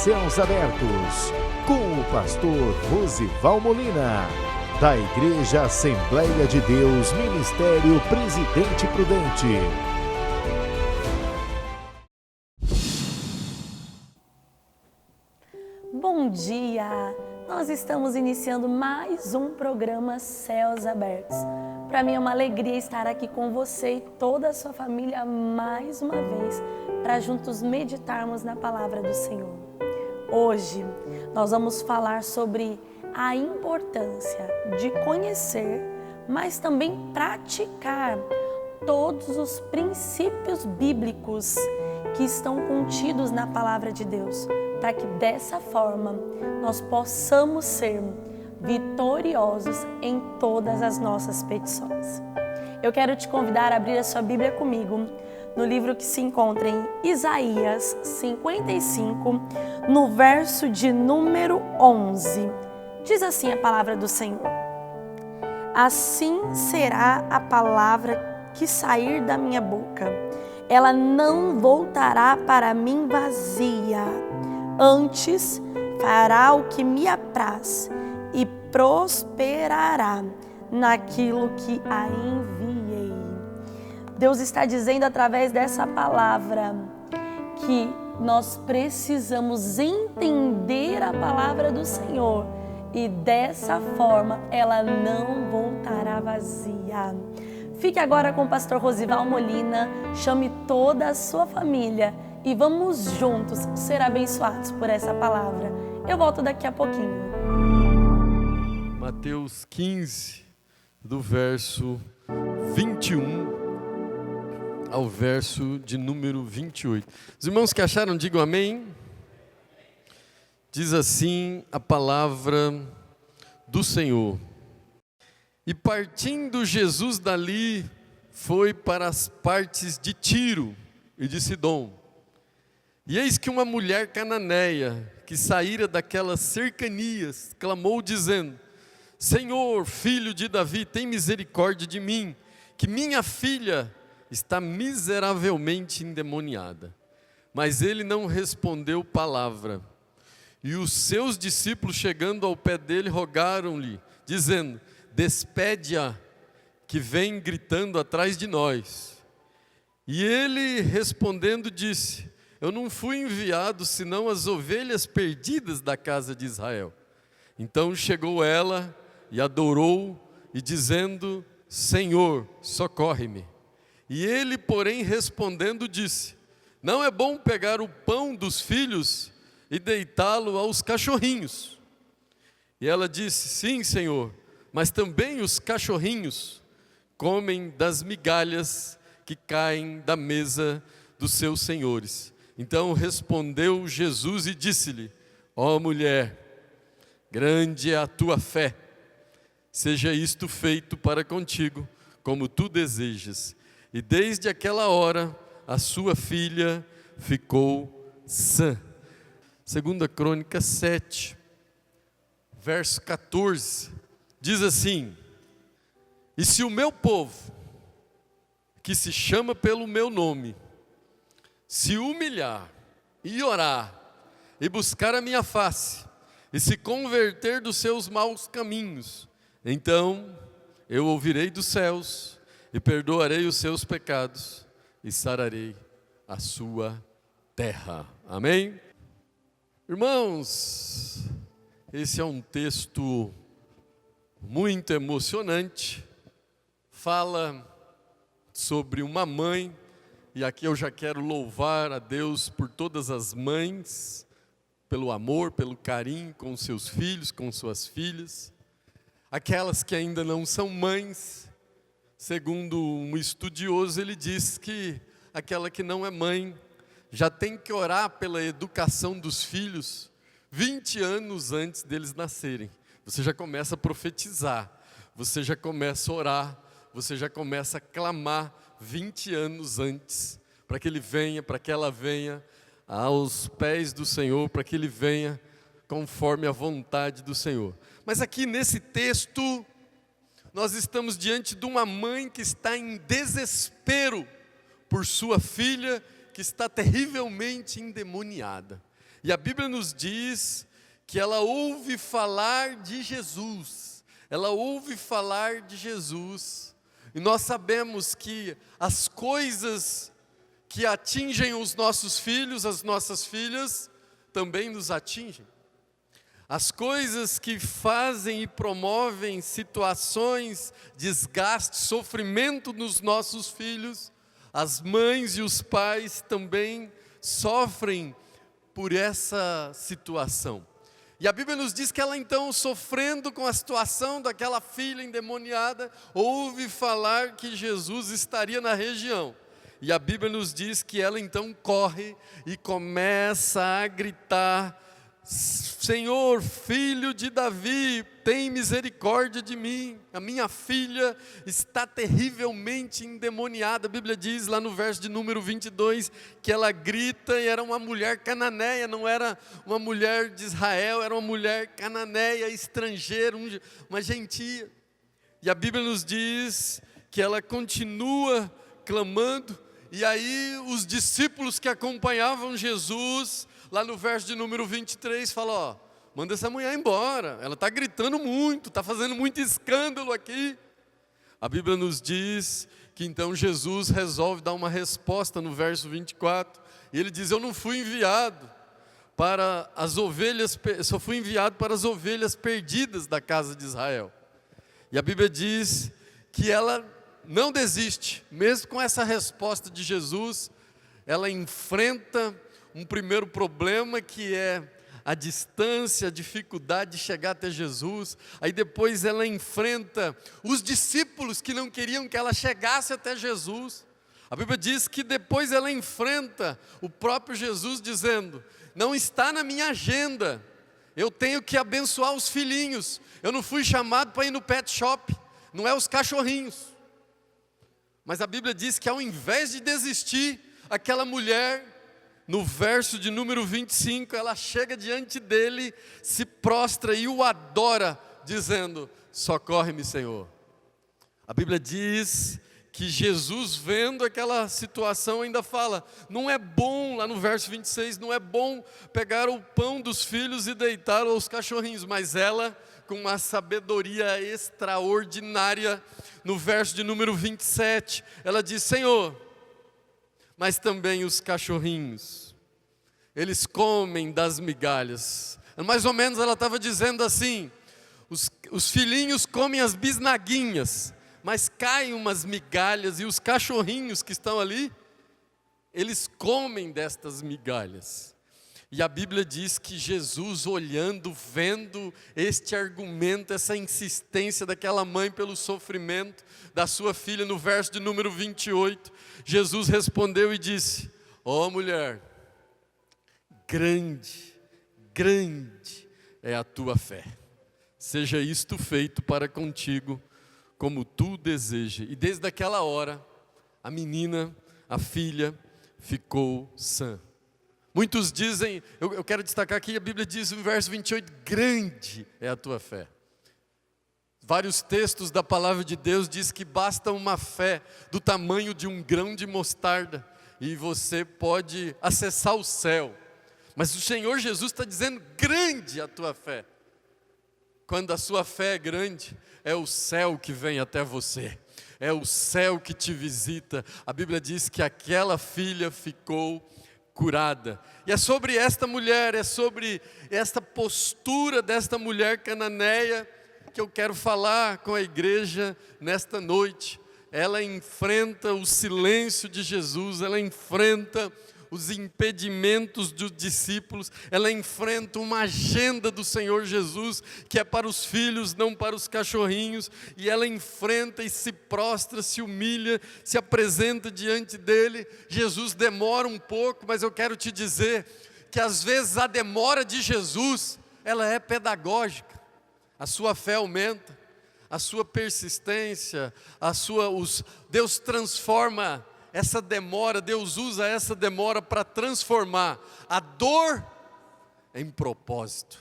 Céus Abertos, com o pastor Rosival Molina, da Igreja Assembleia de Deus, Ministério Presidente Prudente. Bom dia! Nós estamos iniciando mais um programa Céus Abertos. Para mim é uma alegria estar aqui com você e toda a sua família mais uma vez, para juntos meditarmos na palavra do Senhor. Hoje nós vamos falar sobre a importância de conhecer, mas também praticar todos os princípios bíblicos que estão contidos na palavra de Deus, para que dessa forma nós possamos ser vitoriosos em todas as nossas petições. Eu quero te convidar a abrir a sua Bíblia comigo no livro que se encontra em Isaías 55, no verso de número 11. Diz assim a palavra do Senhor: assim será a palavra que sair da minha boca, ela não voltará para mim vazia, antes fará o que me apraz e prosperará naquilo que a enviei. Deus está dizendo através dessa palavra que nós precisamos entender a palavra do Senhor e dessa forma ela não voltará vazia. Fique agora com o pastor Rosival Molina, chame toda a sua família e vamos juntos ser abençoados por essa palavra. Eu volto daqui a pouquinho. Mateus 15, do verso 21 ao verso de número 28. Os irmãos que acharam, digam amém. Diz assim a palavra do Senhor. E partindo Jesus dali, foi para as partes de Tiro e de Sidom. E eis que uma mulher cananeia, que saíra daquelas cercanias, clamou dizendo: Senhor, filho de Davi, tem misericórdia de mim, que minha filha está miseravelmente endemoniada. Mas ele não respondeu palavra. E os seus discípulos, chegando ao pé dele, rogaram-lhe, dizendo: despede-a, que vem gritando atrás de nós. E ele respondendo disse: eu não fui enviado senão as ovelhas perdidas da casa de Israel. Então chegou ela e adorou, e dizendo: Senhor, socorre-me. E ele, porém, respondendo disse: não é bom pegar o pão dos filhos e deitá-lo aos cachorrinhos. E ela disse: sim, Senhor, mas também os cachorrinhos comem das migalhas que caem da mesa dos seus senhores. Então respondeu Jesus e disse-lhe: ó mulher, grande é a tua fé, seja isto feito para contigo, como tu desejas. E desde aquela hora a sua filha ficou sã. 2 Crônicas 7, verso 14, diz assim: e se o meu povo, que se chama pelo meu nome, se humilhar e orar, e buscar a minha face, e se converter dos seus maus caminhos, então eu ouvirei dos céus, e perdoarei os seus pecados, e sararei a sua terra. Amém? Irmãos, esse é um texto muito emocionante, fala sobre uma mãe, e aqui eu já quero louvar a Deus por todas as mães, pelo amor, pelo carinho com seus filhos, com suas filhas, aquelas que ainda não são mães. Segundo um estudioso, ele diz que aquela que não é mãe já tem que orar pela educação dos filhos 20 anos antes deles nascerem. Você já começa a profetizar, você já começa a orar, você já começa a clamar 20 anos antes, para que ele venha, para que ela venha aos pés do Senhor, para que ele venha conforme a vontade do Senhor. Mas aqui nesse texto, nós estamos diante de uma mãe que está em desespero por sua filha, que está terrivelmente endemoniada. E a Bíblia nos diz que ela ouve falar de Jesus. Ela ouve falar de Jesus. E nós sabemos que as coisas que atingem os nossos filhos, as nossas filhas, também nos atingem. As coisas que fazem e promovem situações, desgaste, sofrimento nos nossos filhos, as mães e os pais também sofrem por essa situação. E a Bíblia nos diz que ela então, sofrendo com a situação daquela filha endemoniada, ouve falar que Jesus estaria na região. E a Bíblia nos diz que ela então corre e começa a gritar: Senhor, filho de Davi, tem misericórdia de mim, a minha filha está terrivelmente endemoniada. A Bíblia diz lá no verso de número 22, que ela grita, e era uma mulher cananeia, não era uma mulher de Israel, era uma mulher cananeia, estrangeira, uma gentia. E a Bíblia nos diz que ela continua clamando, e aí os discípulos que acompanhavam Jesus, lá no verso de número 23, fala: ó, manda essa mulher embora, ela está gritando muito, está fazendo muito escândalo aqui. A Bíblia nos diz que então Jesus resolve dar uma resposta no verso 24, e ele diz: eu não fui enviado para as ovelhas, só fui enviado para as ovelhas perdidas da casa de Israel. E a Bíblia diz que ela não desiste, mesmo com essa resposta de Jesus, ela enfrenta um primeiro problema, que é a distância, a dificuldade de chegar até Jesus. Aí depois ela enfrenta os discípulos que não queriam que ela chegasse até Jesus. A Bíblia diz que depois ela enfrenta o próprio Jesus dizendo: não está na minha agenda, eu tenho que abençoar os filhinhos, eu não fui chamado para ir no pet shop, não é os cachorrinhos. Mas a Bíblia diz que ao invés de desistir, aquela mulher, no verso de número 25, ela chega diante dele, se prostra e o adora, dizendo: socorre-me, Senhor. A Bíblia diz que Jesus, vendo aquela situação, ainda fala: não é bom, lá no verso 26, não é bom pegar o pão dos filhos e deitar aos cachorrinhos. Mas ela, com uma sabedoria extraordinária, no verso de número 27, ela diz: Senhor, mas também os cachorrinhos, eles comem das migalhas. Mais ou menos ela estava dizendo assim: os filhinhos comem as bisnaguinhas, mas caem umas migalhas, e os cachorrinhos que estão ali, eles comem destas migalhas. E a Bíblia diz que Jesus, olhando, vendo este argumento, essa insistência daquela mãe pelo sofrimento da sua filha, no verso de número 28, Jesus respondeu e disse: ó mulher, grande, grande é a tua fé, seja isto feito para contigo como tu deseja. E desde aquela hora, a menina, a filha, ficou sã. Muitos dizem, eu quero destacar aqui, a Bíblia diz no verso 28, grande é a tua fé. Vários textos da palavra de Deus diz que basta uma fé do tamanho de um grão de mostarda e você pode acessar o céu. Mas o Senhor Jesus está dizendo: grande é a tua fé. Quando a sua fé é grande, é o céu que vem até você, é o céu que te visita. A Bíblia diz que aquela filha ficou curada. E é sobre esta mulher, é sobre esta postura desta mulher cananeia que eu quero falar com a igreja nesta noite. Ela enfrenta o silêncio de Jesus, ela enfrenta os impedimentos dos discípulos, ela enfrenta uma agenda do Senhor Jesus, que é para os filhos, não para os cachorrinhos, e ela enfrenta e se prostra, se humilha, se apresenta diante dele. Jesus demora um pouco, mas eu quero te dizer que às vezes a demora de Jesus, ela é pedagógica. A sua fé aumenta, a sua persistência, Deus transforma essa demora, Deus usa essa demora para transformar a dor em propósito.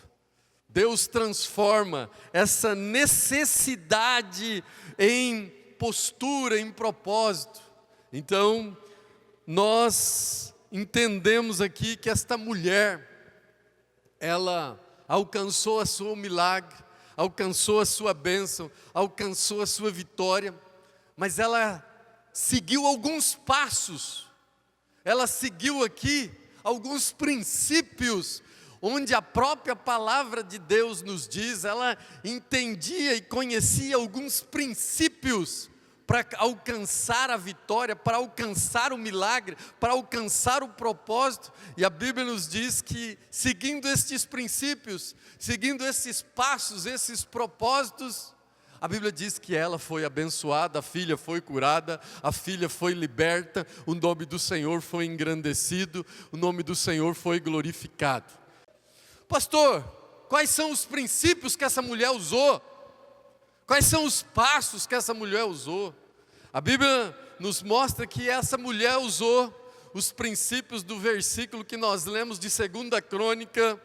Deus transforma essa necessidade em postura, em propósito. Então, nós entendemos aqui que esta mulher, ela alcançou o seu milagre, alcançou a sua bênção, alcançou a sua vitória, mas ela seguiu alguns passos, ela seguiu aqui alguns princípios, onde a própria palavra de Deus nos diz, ela entendia e conhecia alguns princípios para alcançar a vitória, para alcançar o milagre, para alcançar o propósito. E a Bíblia nos diz que, seguindo estes princípios, seguindo esses passos, esses propósitos, a Bíblia diz que ela foi abençoada, a filha foi curada, a filha foi liberta, o nome do Senhor foi engrandecido, o nome do Senhor foi glorificado. Pastor, quais são os princípios que essa mulher usou? Quais são os passos que essa mulher usou? A Bíblia nos mostra que essa mulher usou os princípios do versículo que nós lemos de 2 Crônica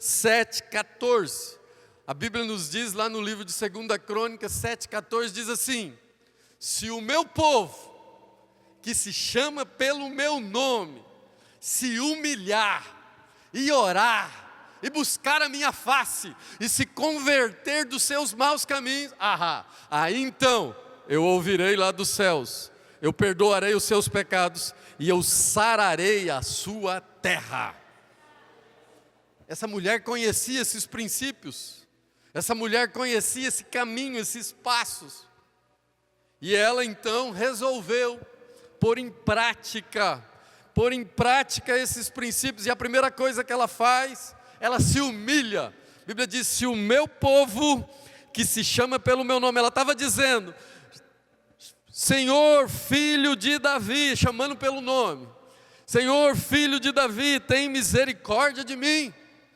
7,14. A Bíblia nos diz lá no livro de 2 Crônica 7,14, diz assim: se o meu povo, que se chama pelo meu nome, se humilhar e orar, e buscar a minha face, e se converter dos seus maus caminhos, aí então eu ouvirei lá dos céus, eu perdoarei os seus pecados, e eu sararei a sua terra. Essa mulher conhecia esses princípios, essa mulher conhecia esse caminho, esses passos, e ela então resolveu pôr em prática esses princípios, e a primeira coisa que ela faz, ela se humilha. A Bíblia diz: se o meu povo, que se chama pelo meu nome, ela estava dizendo, Senhor, filho de Davi, chamando pelo nome, Senhor, filho de Davi, tem misericórdia de mim,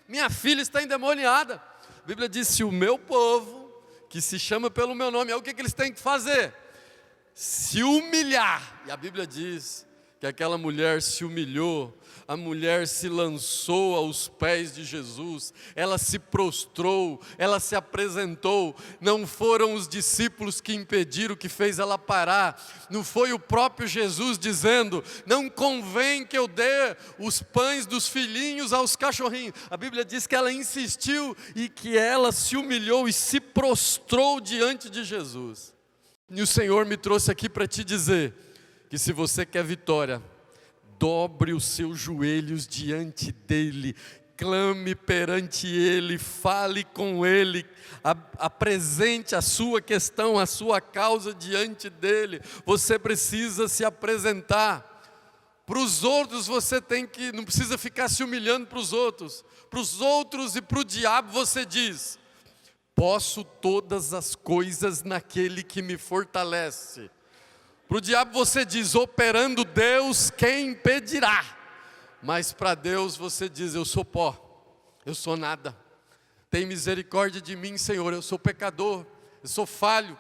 minha filha está endemoniada. A Bíblia diz: se o meu povo, que se chama pelo meu nome, o que eles têm que fazer? Se humilhar. E a Bíblia diz que aquela mulher se humilhou, a mulher se lançou aos pés de Jesus, ela se prostrou, ela se apresentou. Não foram os discípulos que impediram, que fez ela parar, não foi o próprio Jesus dizendo, não convém que eu dê os pães dos filhinhos aos cachorrinhos. A Bíblia diz que ela insistiu e que ela se humilhou e se prostrou diante de Jesus. E o Senhor me trouxe aqui para te dizer, que se você quer vitória, dobre os seus joelhos diante dEle, clame perante Ele, fale com Ele, apresente a sua questão, a sua causa diante dEle. Você precisa se apresentar. Para os outros você não precisa ficar se humilhando para os outros e para o diabo você diz, posso todas as coisas naquele que me fortalece. Para o diabo você diz, operando Deus, quem impedirá? Mas para Deus você diz, eu sou pó, eu sou nada. Tem misericórdia de mim, Senhor, eu sou pecador, eu sou falho.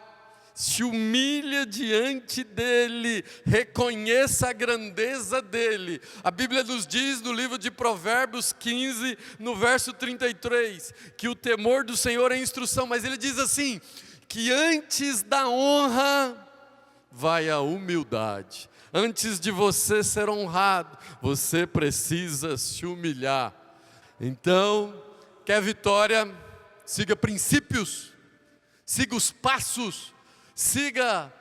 Se humilha diante dEle, reconheça a grandeza dEle. A Bíblia nos diz no livro de Provérbios 15, no verso 33, que o temor do Senhor é instrução, mas ele diz assim, que antes da honra vai a humildade. Antes de você ser honrado, você precisa se humilhar. Então, quer vitória? Siga princípios, siga os passos, siga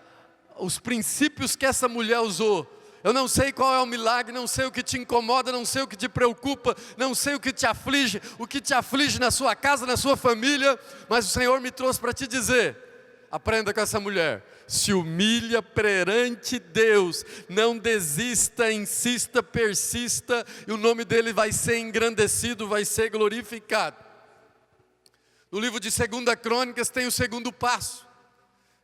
os princípios que essa mulher usou. Eu não sei qual é o milagre, não sei o que te incomoda, não sei o que te preocupa, não sei o que te aflige na sua casa, na sua família, mas o Senhor me trouxe para te dizer, aprenda com essa mulher, se humilha perante Deus, não desista, insista, persista, e o nome dele vai ser engrandecido, vai ser glorificado. No livro de 2 Crônicas tem o segundo passo.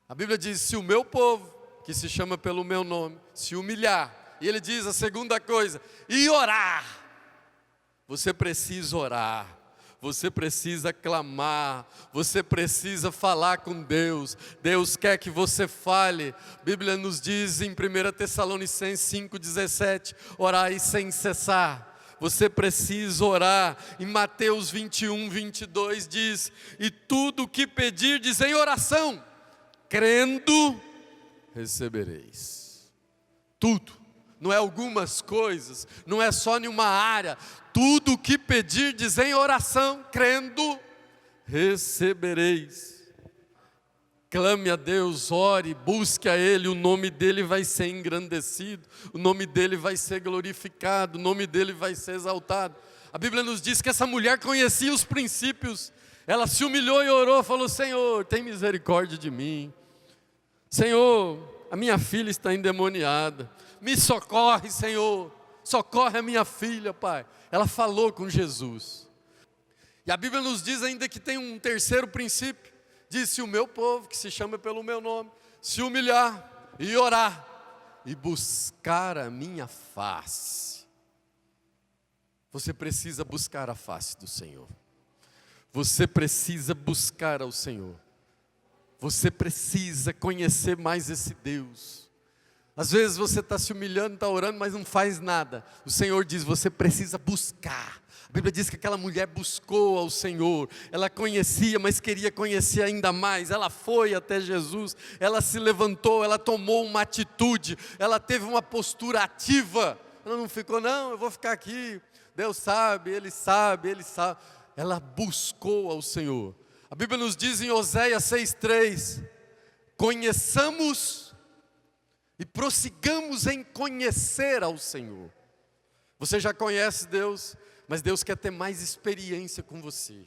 A Bíblia diz, se o meu povo, que se chama pelo meu nome, se humilhar, e ele diz a segunda coisa, e orar. Você precisa orar. Você precisa clamar, você precisa falar com Deus. Deus quer que você fale. A Bíblia nos diz em 1 Tessalonicenses 5,17, orai sem cessar. Você precisa orar. Em Mateus 21, 22 diz, e tudo o que pedirdes em oração, crendo, recebereis. Tudo. não é algumas coisas, não é só em uma área. Tudo o que pedirdes em oração, crendo, recebereis. Clame a Deus, ore, busque a Ele, o nome dEle vai ser engrandecido, o nome dEle vai ser glorificado, o nome dEle vai ser exaltado. A Bíblia nos diz que essa mulher conhecia os princípios, ela se humilhou e orou, falou: Senhor, tem misericórdia de mim. Senhor, a minha filha está endemoniada, me socorre, Senhor, socorre a minha filha, Pai. Ela falou com Jesus. E a Bíblia nos diz ainda que tem um terceiro princípio. Diz: se o meu povo, que se chama pelo meu nome, se humilhar e orar e buscar a minha face. Você precisa buscar a face do Senhor. Você precisa buscar ao Senhor. Você precisa conhecer mais esse Deus. Às vezes você está se humilhando, está orando, mas não faz nada. O Senhor diz: você precisa buscar. A Bíblia diz que aquela mulher buscou ao Senhor. Ela conhecia, mas queria conhecer ainda mais. Ela foi até Jesus, ela se levantou, ela tomou uma atitude, ela teve uma postura ativa. Ela não ficou: não, eu vou ficar aqui, Deus sabe, Ele sabe, Ele sabe. Ela buscou ao Senhor. A Bíblia nos diz em Oséias 6,3: conheçamos e prossigamos em conhecer ao Senhor. Você já conhece Deus, mas Deus quer ter mais experiência com você.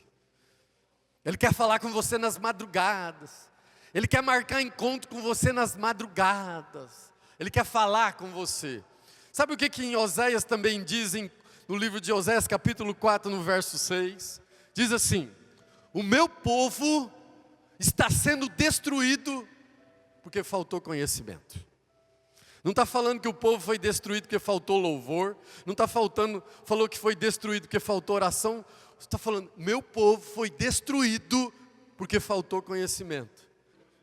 Ele quer falar com você nas madrugadas. Ele quer marcar encontro com você nas madrugadas. Ele quer falar com você. Sabe o que em Oséias também dizem? No livro de Oséias capítulo 4, no verso 6, diz assim: o meu povo está sendo destruído porque faltou conhecimento. Não está falando que o povo foi destruído porque faltou louvor, não está falou que foi destruído porque faltou oração, está falando: meu povo foi destruído porque faltou conhecimento.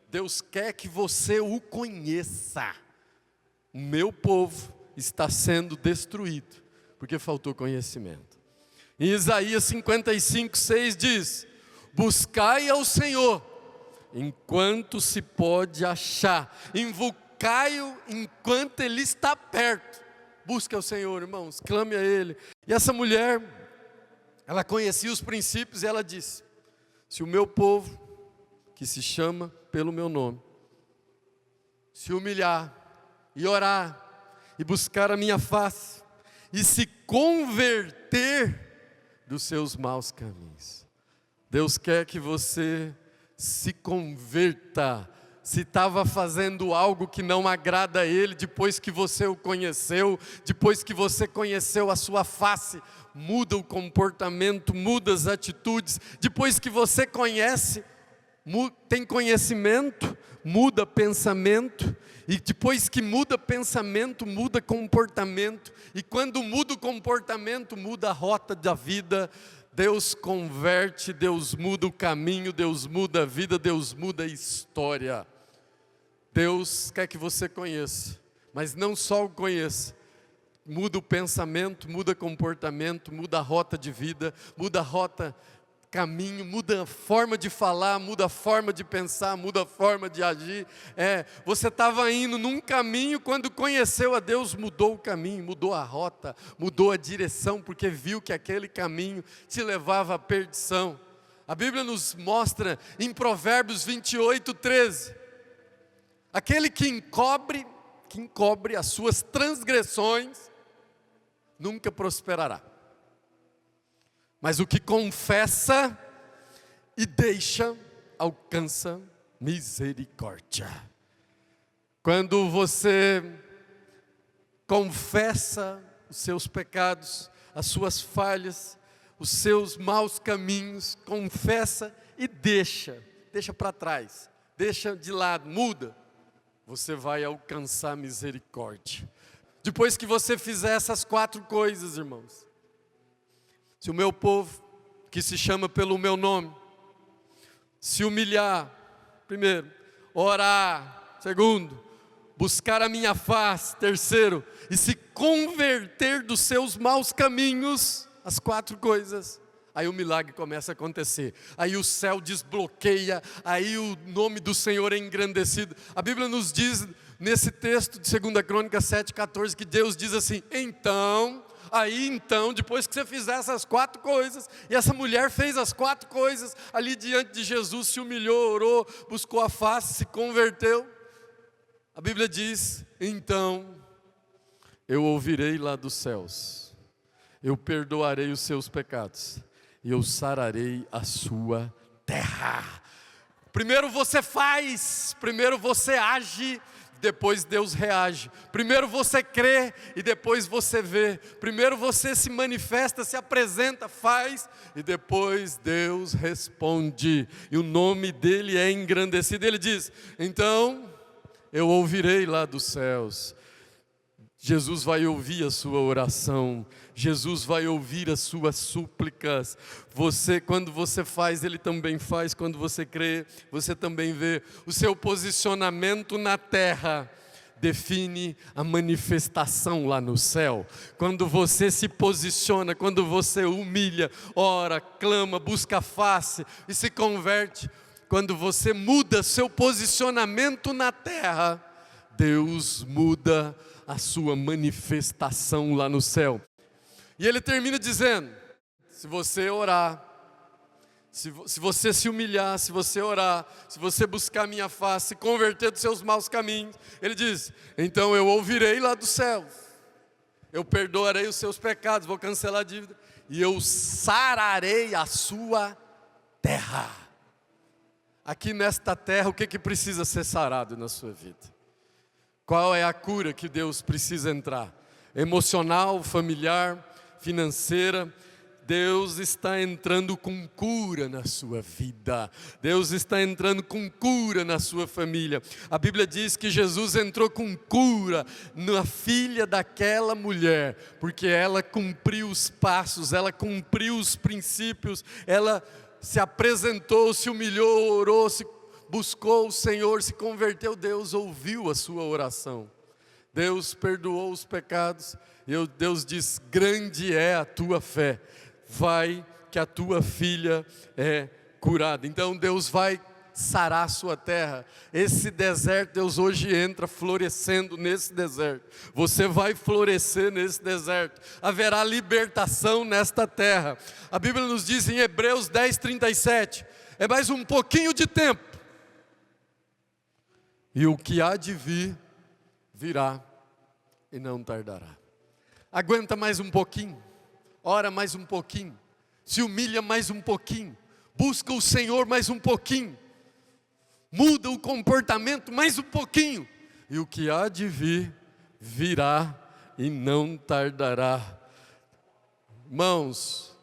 Deus quer que você o conheça. O meu povo está sendo destruído porque faltou conhecimento. Em Isaías 55:6 diz: buscai ao Senhor enquanto se pode achar, invocai-o enquanto Ele está perto. Busque ao Senhor, irmãos, clame a Ele. E essa mulher, ela conhecia os princípios e ela disse: se o meu povo, que se chama pelo meu nome, se humilhar e orar e buscar a minha face e se converter dos seus maus caminhos. Deus quer que você se converta. Se estava fazendo algo que não agrada a Ele, depois que você o conheceu, depois que você conheceu a sua face, muda o comportamento, muda as atitudes. Depois que você conhece, tem conhecimento, muda pensamento. E depois que muda pensamento, muda comportamento. E quando muda o comportamento, muda a rota da vida. Deus converte, Deus muda o caminho, Deus muda a vida, Deus muda a história. Deus quer que você conheça, mas não só o conheça. Muda o pensamento, muda comportamento, muda a rota de vida, muda a rota, caminho, muda a forma de falar, muda a forma de pensar, muda a forma de agir. Você estava indo num caminho, quando conheceu a Deus, mudou o caminho, mudou a rota, mudou a direção, porque viu que aquele caminho te levava à perdição. A Bíblia nos mostra em Provérbios 28:13, aquele que encobre as suas transgressões, nunca prosperará. Mas o que confessa e deixa, alcança misericórdia. Quando você confessa os seus pecados, as suas falhas, os seus maus caminhos, confessa e deixa para trás, deixa de lado, muda, você vai alcançar misericórdia. Depois que você fizer essas 4 coisas, irmãos, se o meu povo, que se chama pelo meu nome, se humilhar, primeiro, orar, segundo, buscar a minha face, terceiro, e se converter dos seus maus caminhos, as 4 coisas, aí o milagre começa a acontecer, aí o céu desbloqueia, aí o nome do Senhor é engrandecido. A Bíblia nos diz nesse texto de 2 Crônicas 7,14, que Deus diz assim: então, depois que você fizer essas 4 coisas, e essa mulher fez as 4 coisas, ali diante de Jesus, se humilhou, orou, buscou a face, se converteu, a Bíblia diz: então, eu ouvirei lá dos céus, eu perdoarei os seus pecados, e eu sararei a sua terra. Primeiro você faz, primeiro você age, depois Deus reage. Primeiro você crê e depois você vê. Primeiro você se manifesta, se apresenta, faz, e depois Deus responde. E o nome dele é engrandecido. Ele diz: então eu ouvirei lá dos céus. Jesus vai ouvir a sua oração, Jesus vai ouvir as suas súplicas. Quando você faz, Ele também faz. Quando você crê, você também vê. O seu posicionamento na terra define a manifestação lá no céu. Quando você se posiciona, quando você humilha, ora, clama, busca a face e se converte, quando você muda seu posicionamento na terra, Deus muda a sua manifestação lá no céu. E ele termina dizendo: se você orar, se você se humilhar, se você orar, se você buscar a minha face, se converter dos seus maus caminhos, ele diz: então eu ouvirei lá do céu, eu perdoarei os seus pecados, vou cancelar a dívida, e eu sararei a sua terra. Aqui nesta terra, o que precisa ser sarado na sua vida? Qual é a cura que Deus precisa entrar? Emocional, familiar, financeira. Deus está entrando com cura na sua vida. Deus está entrando com cura na sua família. A Bíblia diz que Jesus entrou com cura na filha daquela mulher, porque ela cumpriu os passos, ela cumpriu os princípios, ela se apresentou, se humilhou, orou, buscou o Senhor, se converteu. Deus ouviu a sua oração, Deus perdoou os pecados, e Deus diz: grande é a tua fé, vai que a tua filha é curada. Então Deus vai sarar a sua terra. Esse deserto, Deus hoje entra florescendo nesse deserto. Você vai florescer nesse deserto. Haverá libertação nesta terra. A Bíblia nos diz em Hebreus 10:37, é mais um pouquinho de tempo, e o que há de vir, virá e não tardará. Aguenta mais um pouquinho, ora mais um pouquinho, se humilha mais um pouquinho, busca o Senhor mais um pouquinho, muda o comportamento mais um pouquinho, e o que há de vir, virá e não tardará. Irmãos,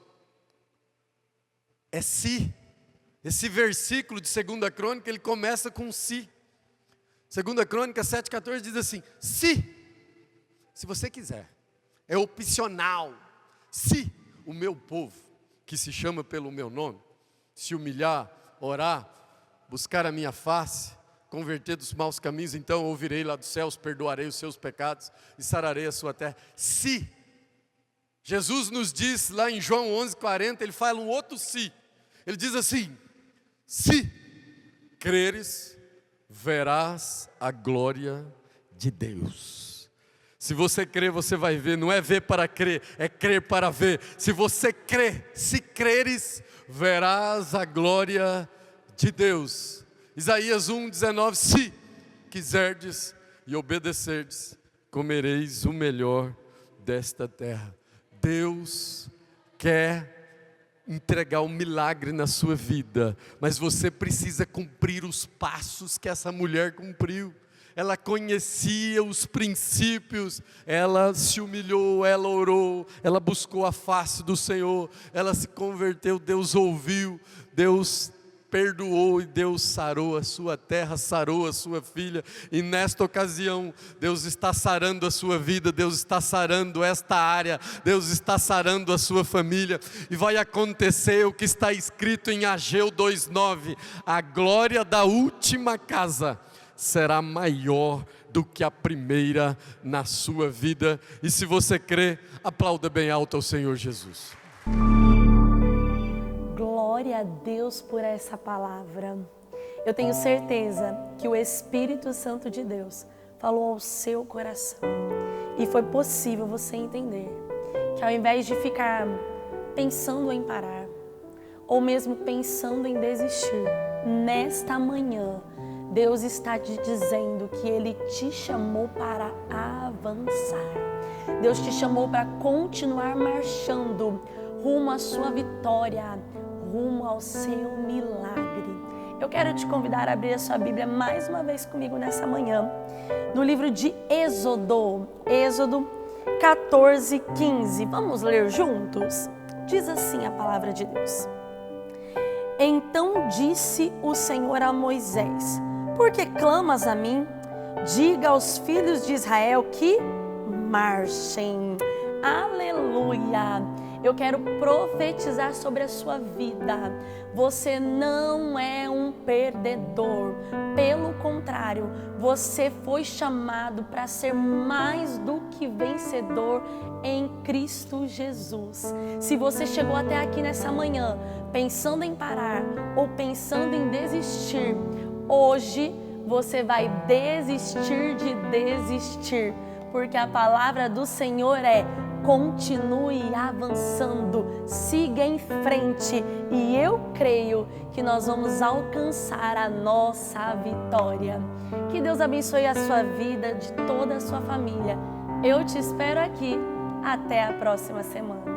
é se. Esse versículo de 2 Crônica, ele começa com se. 2 Crônica 7,14 diz assim: se você quiser, é opcional, se o meu povo, que se chama pelo meu nome, se humilhar, orar, buscar a minha face, converter dos maus caminhos, então ouvirei lá dos céus, perdoarei os seus pecados e sararei a sua terra. Se. Jesus nos diz lá em João 11:40, ele fala um outro se. Ele diz assim: se creres, verás a glória de Deus. Se você crer, você vai ver. Não é ver para crer, é crer para ver. Se você crer, se creres, verás a glória de Deus. Isaías 1:19, se quiserdes e obedecerdes, comereis o melhor desta terra. Deus quer entregar um milagre na sua vida, mas você precisa cumprir os passos que essa mulher cumpriu. Ela conhecia os princípios, ela se humilhou, ela orou, ela buscou a face do Senhor, ela se converteu, Deus ouviu, Deus perdoou e Deus sarou a sua terra, sarou a sua filha. E nesta ocasião, Deus está sarando a sua vida, Deus está sarando esta área, Deus está sarando a sua família. E vai acontecer o que está escrito em Ageu 2:9: a glória da última casa será maior do que a primeira na sua vida. E se você crê, aplauda bem alto ao Senhor Jesus. Glória a Deus por essa palavra. Eu tenho certeza que o Espírito Santo de Deus falou ao seu coração. E foi possível você entender que ao invés de ficar pensando em parar, ou mesmo pensando em desistir, nesta manhã, Deus está te dizendo que Ele te chamou para avançar. Deus te chamou para continuar marchando rumo à sua vitória, rumo ao seu milagre. Eu quero te convidar a abrir a sua Bíblia mais uma vez comigo nessa manhã, no livro de Êxodo 14, 15. Vamos ler juntos? Diz assim a palavra de Deus. Então disse o Senhor a Moisés: por que clamas a mim? Diga aos filhos de Israel que marchem. Aleluia! Eu quero profetizar sobre a sua vida. Você não é um perdedor. Pelo contrário, você foi chamado para ser mais do que vencedor em Cristo Jesus. Se você chegou até aqui nessa manhã pensando em parar ou pensando em desistir, hoje você vai desistir de desistir, porque a palavra do Senhor é: continue avançando, siga em frente, e eu creio que nós vamos alcançar a nossa vitória. Que Deus abençoe a sua vida, de toda a sua família. Eu te espero aqui. Até a próxima semana.